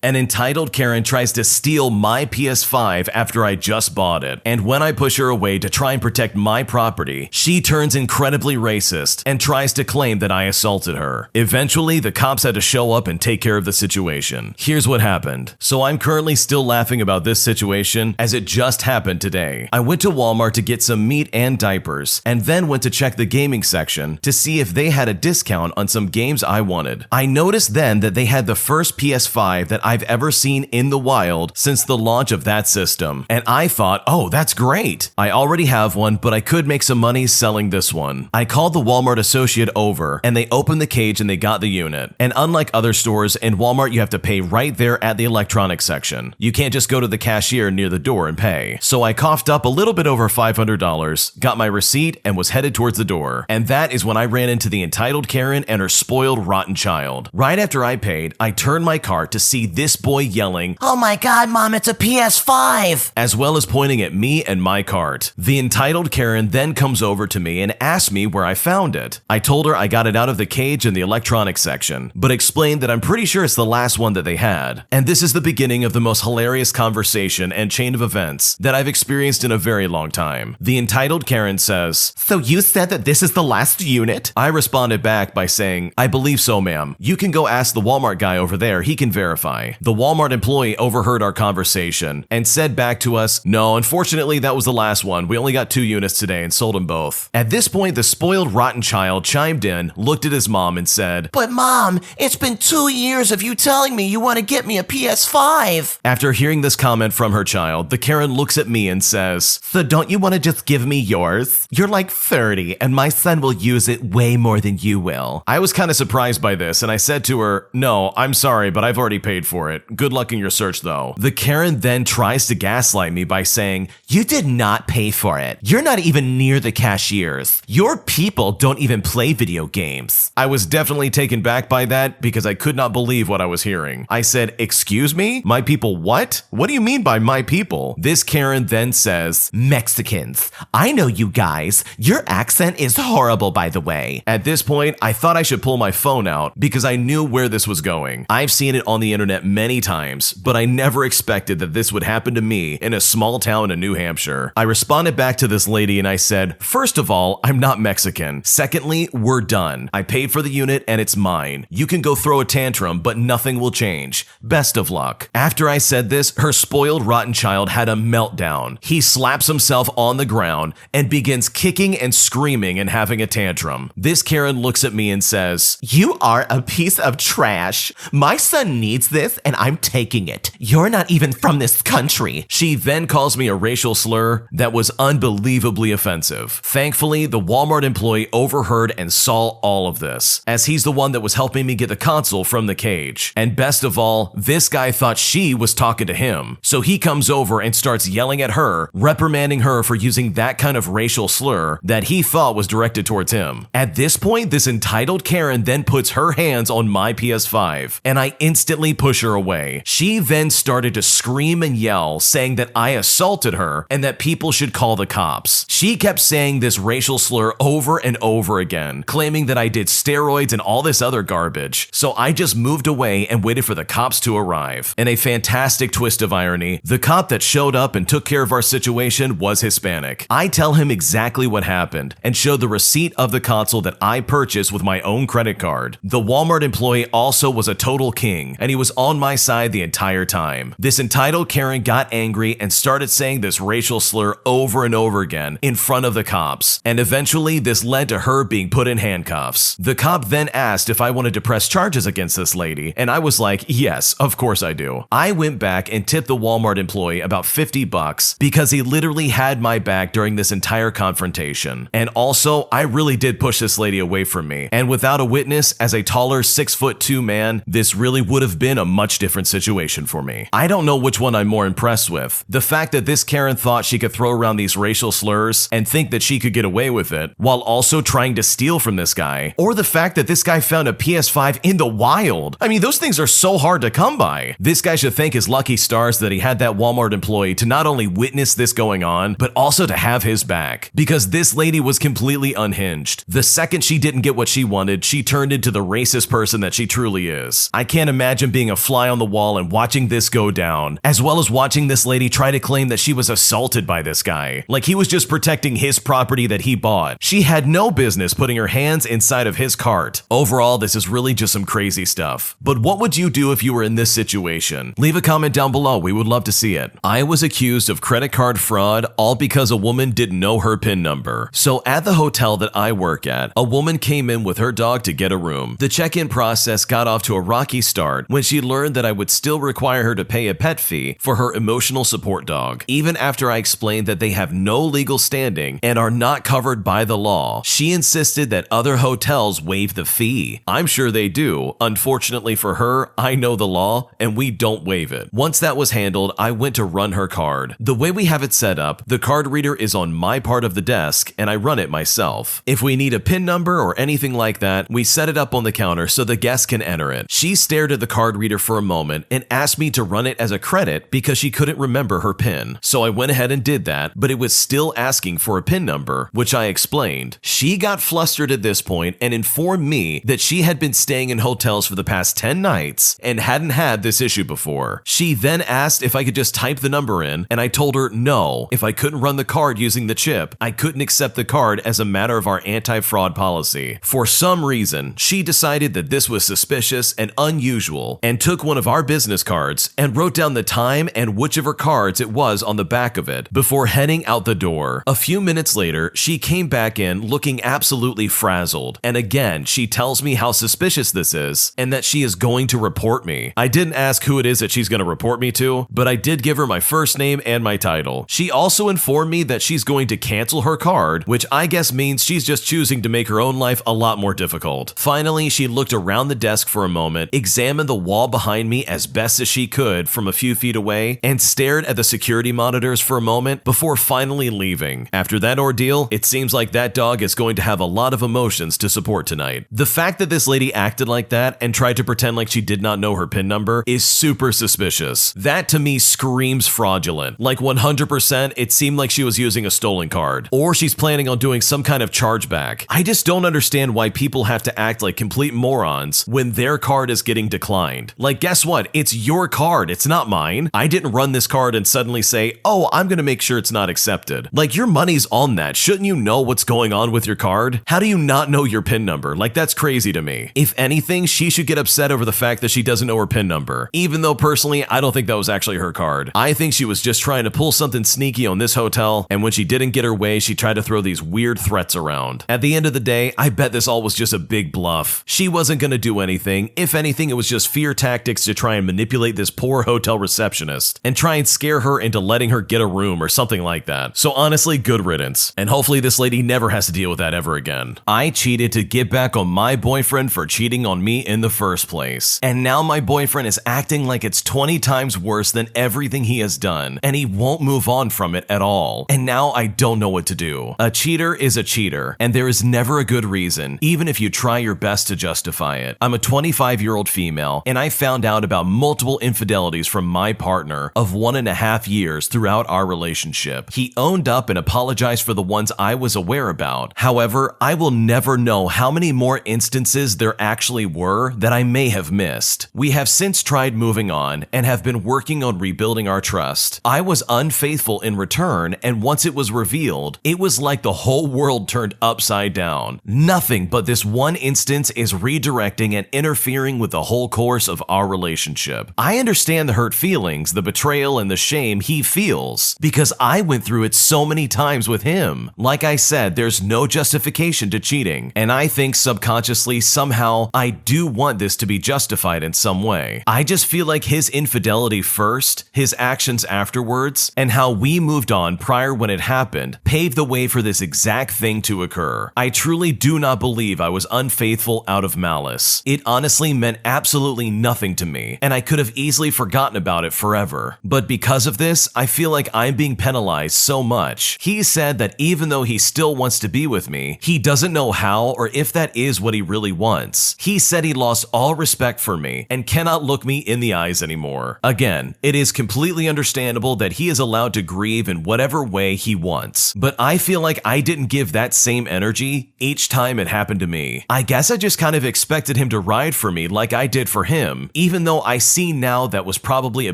An entitled Karen tries to steal my PS5 after I just bought it, and when I push her away to try and protect my property, she turns incredibly racist and tries to claim that I assaulted her. Eventually, the cops had to show up and take care of the situation. Here's what happened. So I'm currently still laughing about this situation as it just happened today. I went to Walmart to get some meat and diapers, and then went to check the gaming section to see if they had a discount on some games I wanted. I noticed then that they had the first PS5 that I've ever seen in the wild since the launch of that system, and I thought, oh, that's great. I already have one, but I could make some money selling this one. I called the Walmart associate over, and they opened the cage and they got the unit. And unlike other stores, in Walmart you have to pay right there at the electronics section. You can't just go to the cashier near the door and pay. So I coughed up a little bit over $500, got my receipt, and was headed towards the door. And that is when I ran into the entitled Karen and her spoiled, rotten child. Right after I paid, I turned my cart to see this boy yelling, "Oh my god, Mom, it's a PS5!" as well as pointing at me and my cart. The entitled Karen then comes over to me and asks me where I found it. I told her I got it out of the cage in the electronics section, but explained that I'm pretty sure it's the last one that they had. And this is the beginning of the most hilarious conversation and chain of events that I've experienced in a very long time. The entitled Karen says, "So you said that this is the last unit?" I responded back by saying, "I believe so, ma'am. You can go ask the Walmart guy over there, he can verify." The Walmart employee overheard our conversation and said back to us, "No, unfortunately that was the last one. We only got 2 units today and sold them both." At this point, the spoiled rotten child chimed in, looked at his mom and said, "But Mom, it's been 2 years of you telling me you want to get me a PS5. After hearing this comment from her child, the Karen looks at me and says, "So don't you want to just give me yours? You're like 30 and my son will use it way more than you will." I was kind of surprised by this and I said to her, "No, I'm sorry, but I've already paid for it. Good luck in your search though." The Karen then tries to gaslight me by saying, "You did not pay for it. You're not even near the cashiers. Your people don't even play video games." I was definitely taken back by that because I could not believe what I was hearing. I said, "Excuse me? My people what? What do you mean by my people?" This Karen then says, "Mexicans. I know you guys. Your accent is horrible, by the way." At this point, I thought I should pull my phone out because I knew where this was going. I've seen it on the internet many times, but I never expected that this would happen to me in a small town in New Hampshire. I responded back to this lady and I said, "First of all, I'm not Mexican. Secondly, we're done. I paid for the unit and it's mine. You can go throw a tantrum, but nothing will change. Best of luck." After I said this, her spoiled rotten child had a meltdown. He slaps himself on the ground and begins kicking and screaming and having a tantrum. This Karen looks at me and says, "You are a piece of trash. My son needs this and I'm taking it. You're not even from this country." She then calls me a racial slur that was unbelievably offensive. Thankfully, the Walmart employee overheard and saw all of this, as he's the one that was helping me get the console from the cage. And best of all, this guy thought she was talking to him. So he comes over and starts yelling at her, reprimanding her for using that kind of racial slur that he thought was directed towards him. At this point, this entitled Karen then puts her hands on my PS5, and I instantly push her away. She then started to scream and yell, saying that I assaulted her and that people should call the cops. She kept saying this racial slur over and over again, claiming that I did steroids and all this other garbage. So I just moved away and waited for the cops to arrive. In a fantastic twist of irony, the cop that showed up and took care of our situation was Hispanic. I tell him exactly what happened and show the receipt of the console that I purchased with my own credit card. The Walmart employee also was a total king, and he was on my side the entire time. This entitled Karen got angry and started saying this racial slur over and over again in front of the cops, and eventually this led to her being put in handcuffs. The cop then asked if I wanted to press charges against this lady, and I was like, yes, of course I do. I went back and tipped the Walmart employee about $50 because he literally had my back during this entire confrontation. And also, I really did push this lady away from me, and without a witness, as a taller 6'2" man, this really would have been a much different situation for me. I don't know which one I'm more impressed with. The fact that this Karen thought she could throw around these racial slurs and think that she could get away with it while also trying to steal from this guy, or the fact that this guy found a PS5 in the wild. I mean, those things are so hard to come by. This guy should thank his lucky stars that he had that Walmart employee to not only witness this going on, but also to have his back, because this lady was completely unhinged. The second she didn't get what she wanted, she turned into the racist person that she truly is. I can't imagine being a fly on the wall and watching this go down, as well as watching this lady try to claim that she was assaulted by this guy, like he was just protecting his property that he bought. She had no business putting her hands inside of his cart. Overall, this is really just some crazy stuff. But what would you do if you were in this situation? Leave a comment down below, we would love to see it. I was accused of credit card fraud, all because a woman didn't know her PIN number. So at the hotel that I work at, a woman came in with her dog to get a room. The check-in process got off to a rocky start when she learned that I would still require her to pay a pet fee for her emotional support dog. Even after I explained that they have no legal standing and are not covered by the law, she insisted that other hotels waive the fee. I'm sure they do. Unfortunately for her, I know the law and we don't waive it. Once that was handled, I went to run her card. The way we have it set up, the card reader is on my part of the desk and I run it myself. If we need a PIN number or anything like that, we set it up on the counter so the guest can enter it. She stared at the card reader for a moment and asked me to run it as a credit because she couldn't remember her PIN. So I went ahead and did that, but it was still asking for a PIN number, which I explained. She got flustered at this point and informed me that she had been staying in hotels for the past 10 nights and hadn't had this issue before. She then asked if I could just type the number in, and I told her no, if I couldn't run the card using the chip, I couldn't accept the card as a matter of our anti-fraud policy. For some reason, she decided that this was suspicious and unusual and took one of our business cards and wrote down the time and which of her cards it was on the back of it before heading out the door. A few minutes later, she came back in looking absolutely frazzled, and again, she tells me how suspicious this is and that she is going to report me. I didn't ask who it is that she's going to report me to, but I did give her my first name and my title. She also informed me that she's going to cancel her card, which I guess means she's just choosing to make her own life a lot more difficult. Finally, she looked around the desk for a moment, examined the wall behind me as best as she could from a few feet away, and stared at the security monitors for a moment before finally leaving. After that ordeal, it seems like that dog is going to have a lot of emotions to support tonight. The fact that this lady acted like that and tried to pretend like she did not know her PIN number is super suspicious. That to me screams fraudulent. Like 100%, it seemed like she was using a stolen card, or she's planning on doing some kind of chargeback. I just don't understand why people have to act like complete morons when their card is getting declined. Like, guess what? It's your card, it's not mine. I didn't run this card and suddenly say, oh, I'm gonna make sure it's not accepted. Like, your money's on that. Shouldn't you know what's going on with your card? How do you not know your PIN number? Like, that's crazy to me. If anything, she should get upset over the fact that she doesn't know her PIN number. Even though personally, I don't think that was actually her card. I think she was just trying to pull something sneaky on this hotel, and when she didn't get her way, she tried to throw these weird threats around. At the end of the day, I bet this all was just a big bluff. She wasn't gonna do anything. If anything, it was just fear tactics to try and manipulate this poor hotel receptionist and try and scare her into letting her get a room or something like that. So honestly, good riddance. And hopefully this lady never has to deal with that ever again. I cheated to get back on my boyfriend for cheating on me in the first place. And now my boyfriend is acting like it's 20 times worse than everything he has done, and he won't move on from it at all. And now I don't know what to do. A cheater is a cheater, and there is never a good reason, even if you try your best to justify it. I'm a 25-year-old female, and I found out about multiple infidelities from my partner of 1.5 years throughout our relationship. He owned up and apologized for the ones I was aware about. However, I will never know how many more instances there actually were that I may have missed. We have since tried moving on and have been working on rebuilding our trust. I was unfaithful in return, and once it was revealed, it was like the whole world turned upside down. Nothing but this one instance is redirecting and interfering with the whole course of our relationship. I understand the hurt feelings, the betrayal, and the shame he feels, because I went through it so many times with him. Like I said, there's no justification to cheating, and I think subconsciously somehow I do want this to be justified in some way. I just feel like his infidelity first, his actions afterwards, and how we moved on prior when it happened paved the way for this exact thing to occur. I truly do not believe I was unfaithful out of malice. It honestly meant absolutely nothing to me, and I could have easily forgotten about it forever. But because of this, I feel like I'm being penalized so much. He said that even though he still wants to be with me, he doesn't know how or if that is what he really wants. He said he lost all respect for me and cannot look me in the eyes anymore. Again, it is completely understandable that he is allowed to grieve in whatever way he wants, but I feel like I didn't give that same energy each time it happened to me. I guess I just kind of expected him to ride for me like I did for him, even though I see now that was probably a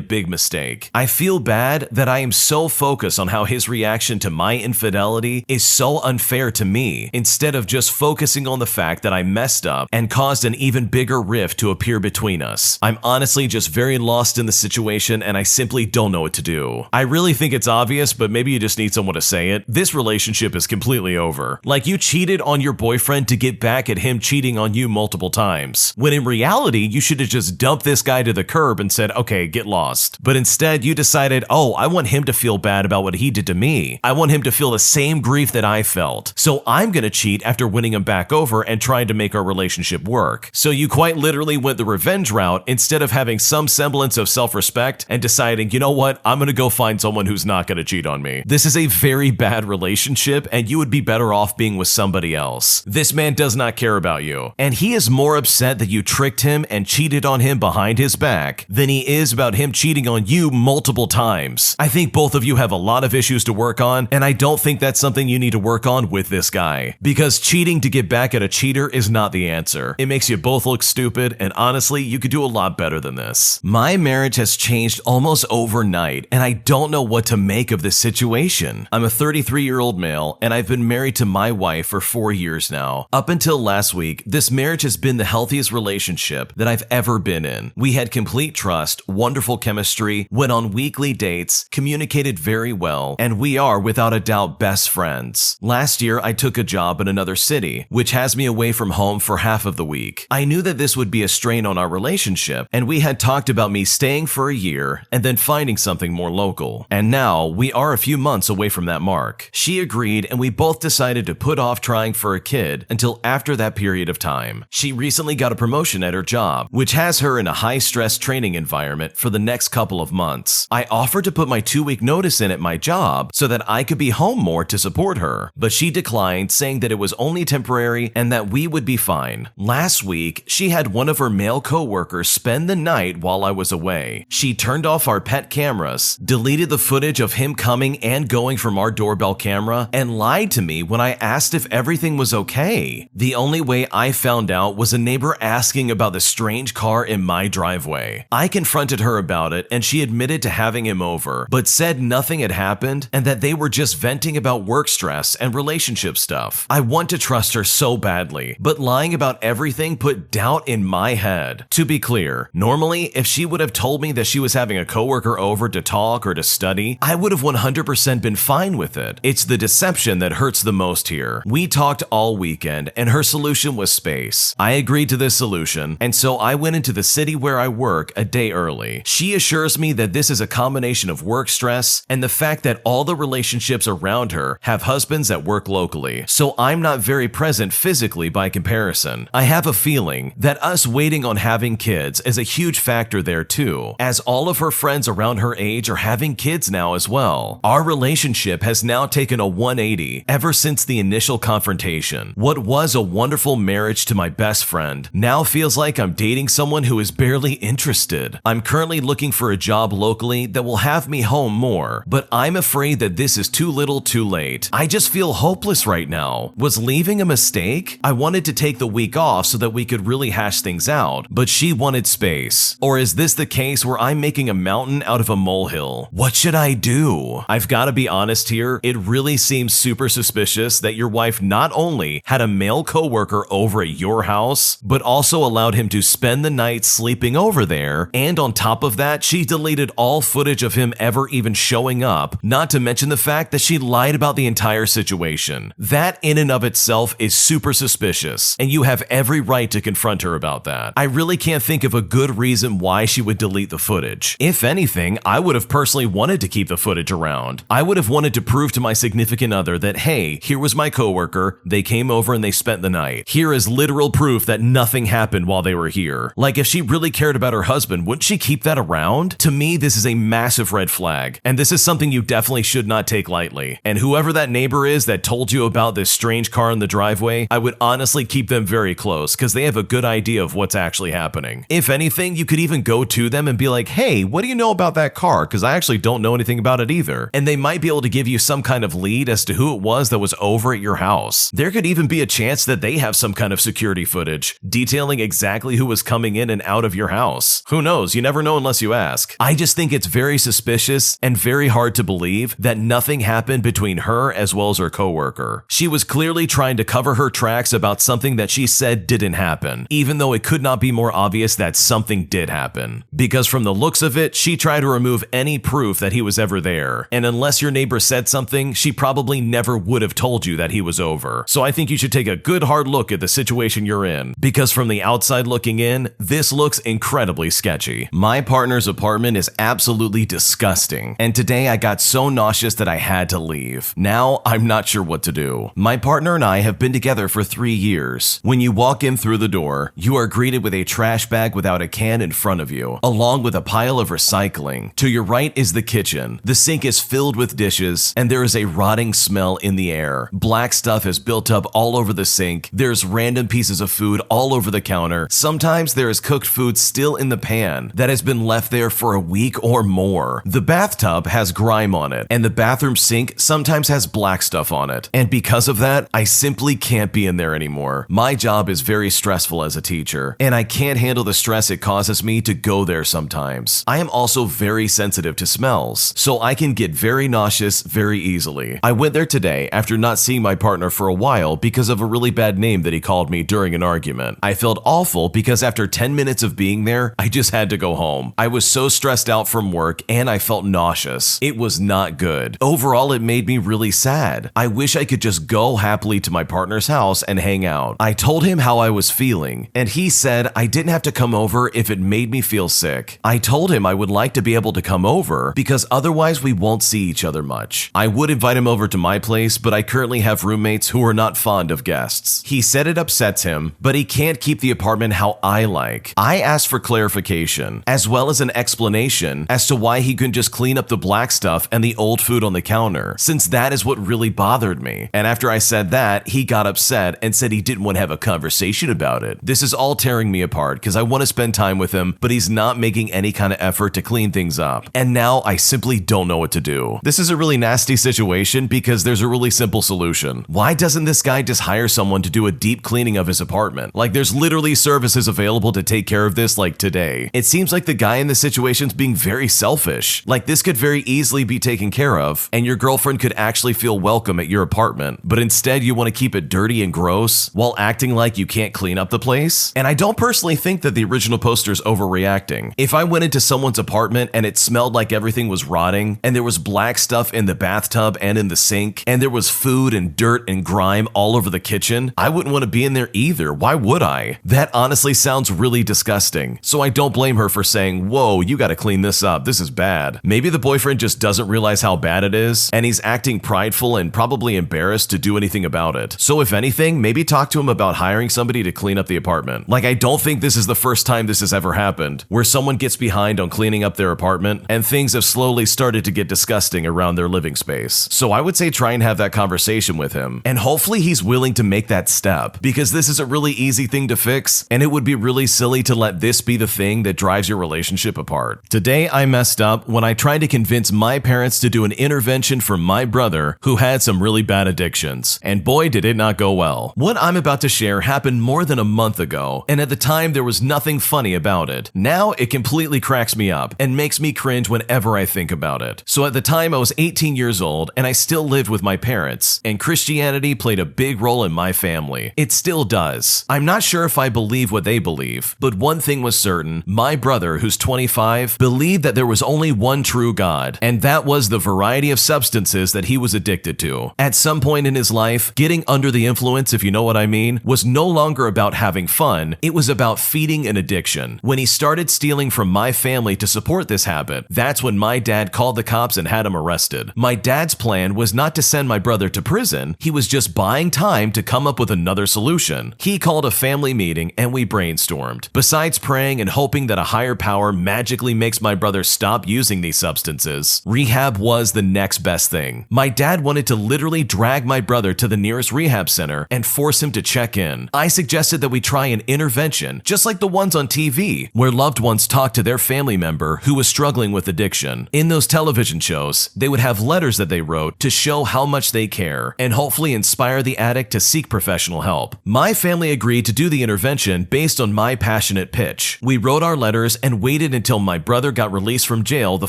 big mistake. I feel bad that I am so focused on how his reaction to my infidelity is so unfair to me, instead of just focusing on the fact that I messed up and caused an even bigger rift to appear between us. I'm honestly just very lost in the situation and I simply don't know what to do. I really think it's obvious, but maybe you just need someone to say it. This relationship is completely over. Like, you cheated on your boyfriend to get back at him cheating on you multiple times, when in reality, you should have just dumped this guy to the curb and said, okay, get lost. But instead, you decided, oh, I want him to feel bad about what he did to me. I want him to feel the same grief that I felt. So I'm gonna cheat after winning him back over and trying to make our relationship work. So you quite literally went the revenge route instead of having some semblance of self-respect and deciding, you know what, I'm gonna go find someone who's not gonna cheat on me. This is a very bad relationship and you would be better off being with somebody else. This man does not care about you, and he is more upset that you tricked him and cheated on him behind his back than he is about him cheating on you multiple times. I think both of you have a lot of issues to work on, and I don't think that's something you need to work on with this guy, because cheating to get back at a cheater is not the answer. It makes you both look stupid, and honestly, you could do a lot better than this. My marriage has changed almost overnight, and I don't know what to make of this situation. I'm a 33-year-old male, and I've been married to my wife for 4 years now. Up until last week, this marriage has been the healthiest relationship that I've ever been in. We had complete trust, wonderful chemistry, went on weekly dates, communicated very well, and we are without a doubt best friends. Last year, I took a job in another city, which has me away from home for half of the week. I knew that this would be a strain on our relationship, and we had talked about me staying for a year and then finding something more local. And now, we are a few months away from that mark. She agreed, and we both decided to put off trying for a kid until after that period of time. She recently got a promotion at her job, which has her in a high-stress training environment for the next couple of months. I offered to put my 2-week notice in at my job so that I could be home more to support her, but she declined, saying that it was only temporary and that we would be fine. Last week, she had one of her male co-workers spend the night while I was away. She turned off our pet cameras, deleted the footage of him coming and going from our doorbell camera, and lied to me when I asked if everything was okay. The only way I found out was a neighbor asking about the strange car in my driveway. I confronted her about it and she admitted to having him over, but said nothing had happened and that they were just venting about work stress and relationship stuff. I want to trust her so badly, but lying about everything put doubt in my head. To be clear, normally if she would have told me that she was having a coworker over to talk or to study, I would have 100% been fine with it. It's the deception that hurts the most here. We talked all weekend and her solution was space. I agreed to this solution, and so I went into the city where I work a day early. She assures me that this is a combination of work stress and the fact that all the relationships around her have husbands that work locally, so I'm not very present physically by comparison. I have a feeling that us waiting on having kids is a huge factor there too, as all of her friends around her age are having kids now as well. Our relationship has now taken a 180 ever since the initial confrontation. What was a wonderful marriage to my best friend now feels like I'm dating someone who is barely interested. I'm currently looking for a job locally that will have me home more, but I'm afraid that this is too little too late. I just feel hopeless right now. Was leaving a mistake? I wanted to take the week off so that we could really hash things out, but she wanted space. Or is this the case where I'm making a mountain out of a molehill? What should I do? I've got to be honest here, it really seems super suspicious that your wife not only had a male coworker over at your house, but also allowed him to spend the night sleeping over there, and on top of that, she deleted all footage of him ever even showing up, not to mention the fact that she lied about the entire situation. That in and of itself is super suspicious, and you have every right to confront her about that. I really can't think of a good reason why she would delete the footage. If anything, I would have personally wanted to keep the footage around. I would have wanted to prove to my significant other that, hey, here was my coworker, they came over and they spent the night. Here is literal proof that nothing happened while they were here. Like, if she really cared about her husband, wouldn't she keep that around? To me, this is a massive red flag, and this is something you definitely should not take lightly. And whoever that neighbor is that told you about this strange car in the driveway, I would honestly keep them very close because they have a good idea of what's actually happening. If anything, you could even go to them and be like, hey, what do you know about that car? Because I actually don't know anything about it either. And they might be able to give you some kind of lead as to who it was that was over at your house. There could even be a chance that they have some kind of security footage detailing exactly who was coming in and out out of your house. Who knows? You never know unless you ask. I just think it's very suspicious and very hard to believe that nothing happened between her as well as her coworker. She was clearly trying to cover her tracks about something that she said didn't happen, even though it could not be more obvious that something did happen. Because from the looks of it, she tried to remove any proof that he was ever there. And unless your neighbor said something, she probably never would have told you that he was over. So I think you should take a good hard look at the situation you're in. Because from the outside looking in, this looks incredibly sketchy. My partner's apartment is absolutely disgusting. And today I got so nauseous that I had to leave. Now I'm not sure what to do. My partner and I have been together for 3 years. When you walk in through the door, you are greeted with a trash bag without a can in front of you, along with a pile of recycling. To your right is the kitchen. The sink is filled with dishes, and there is a rotting smell in the air. Black stuff has built up all over the sink. There's random pieces of food all over the counter. Sometimes there is cooked food still in the pan that has been left there for a week or more. The bathtub has grime on it, and the bathroom sink sometimes has black stuff on it. And because of that, I simply can't be in there anymore. My job is very stressful as a teacher, and I can't handle the stress it causes me to go there sometimes. I am also very sensitive to smells, so I can get very nauseous very easily. I went there today after not seeing my partner for a while because of a really bad name that he called me during an argument. I felt awful because after 10 minutes of being there, I just had to go home. I was so stressed out from work and I felt nauseous. It was not good. Overall, it made me really sad. I wish I could just go happily to my partner's house and hang out. I told him how I was feeling, and he said I didn't have to come over if it made me feel sick. I told him I would like to be able to come over because otherwise we won't see each other much. I would invite him over to my place, but I currently have roommates who are not fond of guests. He said it upsets him, but he can't keep the apartment how I like. I asked for clarification, as well as an explanation as to why he couldn't just clean up the black stuff and the old food on the counter, since that is what really bothered me. And after I said that, he got upset and said he didn't want to have a conversation about it. This is all tearing me apart because I want to spend time with him, but he's not making any kind of effort to clean things up. And now I simply don't know what to do. This is a really nasty situation because there's a really simple solution. Why doesn't this guy just hire someone to do a deep cleaning of his apartment? Like, there's literally services available to take care of this like today. It seems like the guy in this situation's being very selfish. Like, this could very easily be taken care of and your girlfriend could actually feel welcome at your apartment, but instead you want to keep it dirty and gross while acting like you can't clean up the place? And I don't personally think that the original poster's overreacting. If I went into someone's apartment and it smelled like everything was rotting and there was black stuff in the bathtub and in the sink and there was food and dirt and grime all over the kitchen, I wouldn't want to be in there either. Why would I? That honestly sounds really disgusting. So I don't blame her for saying, whoa, you gotta clean this up. This is bad. Maybe the boyfriend just doesn't realize how bad it is and he's acting prideful and probably embarrassed to do anything about it. So if anything, maybe talk to him about hiring somebody to clean up the apartment. Like, I don't think this is the first time this has ever happened, where someone gets behind on cleaning up their apartment and things have slowly started to get disgusting around their living space. So I would say try and have that conversation with him. And hopefully he's willing to make that step, because this is a really easy thing to fix and it would be really silly to let this be the thing that drives your relationship apart. Today I messed up when I tried to convince my parents to do an intervention for my brother who had some really bad addictions, and boy did it not go well. What I'm about to share happened more than a month ago, and at the time there was nothing funny about it. Now it completely cracks me up and makes me cringe whenever I think about it. So at the time I was 18 years old and I still lived with my parents, and Christianity played a big role in my family. It still does. I'm not sure if I believe what they believe, but one thing was certain: my brother, who's 25, believed that there was only one true God, and that was the variety of substances that he was addicted to. At some point in his life, getting under the influence, if you know what I mean, was no longer about having fun, it was about feeding an addiction. When he started stealing from my family to support this habit, that's when my dad called the cops and had him arrested. My dad's plan was not to send my brother to prison, he was just buying time to come up with another solution. He called a family meeting and we brainstormed. Besides praying and hoping that a higher power magically makes my brother stop using these substances, rehab was the next best thing. My dad wanted to literally drag my brother to the nearest rehab center and force him to check in. I suggested that we try an intervention, just like the ones on TV, where loved ones talk to their family member who was struggling with addiction. In those television shows, they would have letters that they wrote to show how much they care and hopefully inspire the addict to seek professional help. My family agreed to do the intervention based on my passionate last-minute pitch. We wrote our letters and waited until my brother got released from jail the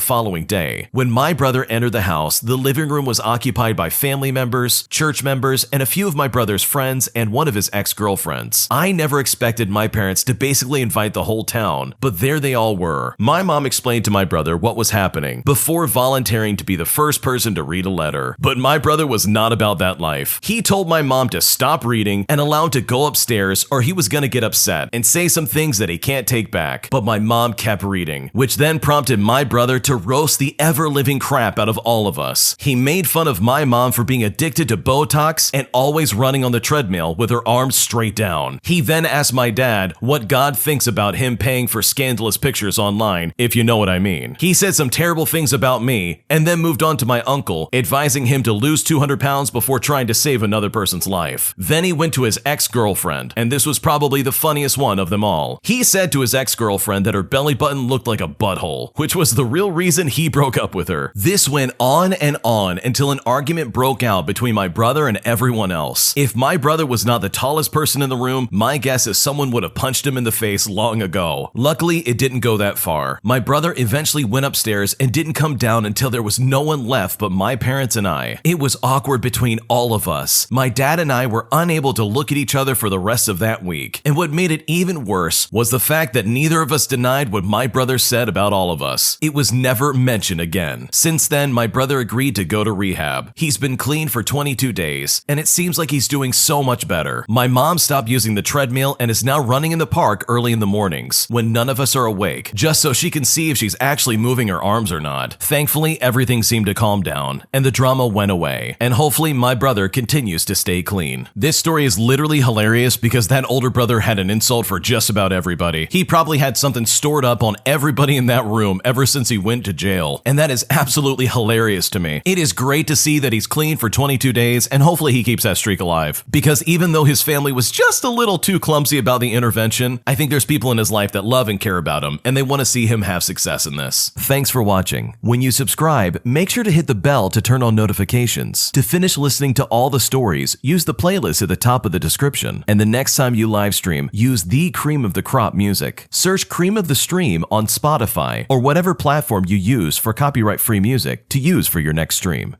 following day. When my brother entered the house, the living room was occupied by family members, church members, and a few of my brother's friends and one of his ex-girlfriends. I never expected my parents to basically invite the whole town, but there they all were. My mom explained to my brother what was happening before volunteering to be the first person to read a letter. But my brother was not about that life. He told my mom to stop reading and allow him to go upstairs or he was gonna get upset and say some things that he can't take back. But my mom kept reading, which then prompted my brother to roast the ever-living crap out of all of us. He made fun of my mom for being addicted to Botox and always running on the treadmill with her arms straight down. He then asked my dad what God thinks about him paying for scandalous pictures online, if you know what I mean. He said some terrible things about me and then moved on to my uncle, advising him to lose 200 pounds before trying to save another person's life. Then he went to his ex-girlfriend, and this was probably the funniest one of them all. He said to his ex-girlfriend that her belly button looked like a butthole, which was the real reason he broke up with her. This went on and on until an argument broke out between my brother and everyone else. If my brother was not the tallest person in the room, my guess is someone would have punched him in the face long ago. Luckily, it didn't go that far. My brother eventually went upstairs and didn't come down until there was no one left but my parents and I. It was awkward between all of us. My dad and I were unable to look at each other for the rest of that week. And what made it even worse was the fact that neither of us denied what my brother said about all of us. It was never mentioned again. Since then, my brother agreed to go to rehab. He's been clean for 22 days, and it seems like he's doing so much better. My mom stopped using the treadmill and is now running in the park early in the mornings when none of us are awake, just so she can see if she's actually moving her arms or not. Thankfully, everything seemed to calm down, and the drama went away, and hopefully my brother continues to stay clean. This story is literally hilarious because that older brother had an insult for just about everybody. He probably had something stored up on everybody in that room ever since he went to jail, and that is absolutely hilarious to me. It is great to see that he's clean for 22 days, and hopefully he keeps that streak alive. Because even though his family was just a little too clumsy about the intervention, I think there's people in his life that love and care about him, and they want to see him have success in this. Thanks for watching. When you subscribe, make sure to hit the bell to turn on notifications. To finish listening to all the stories, use the playlist at the top of the description. And the next time you live stream, use the Cream of the Crop music. Search Cream of the Stream on Spotify or whatever platform you use for copyright-free music to use for your next stream.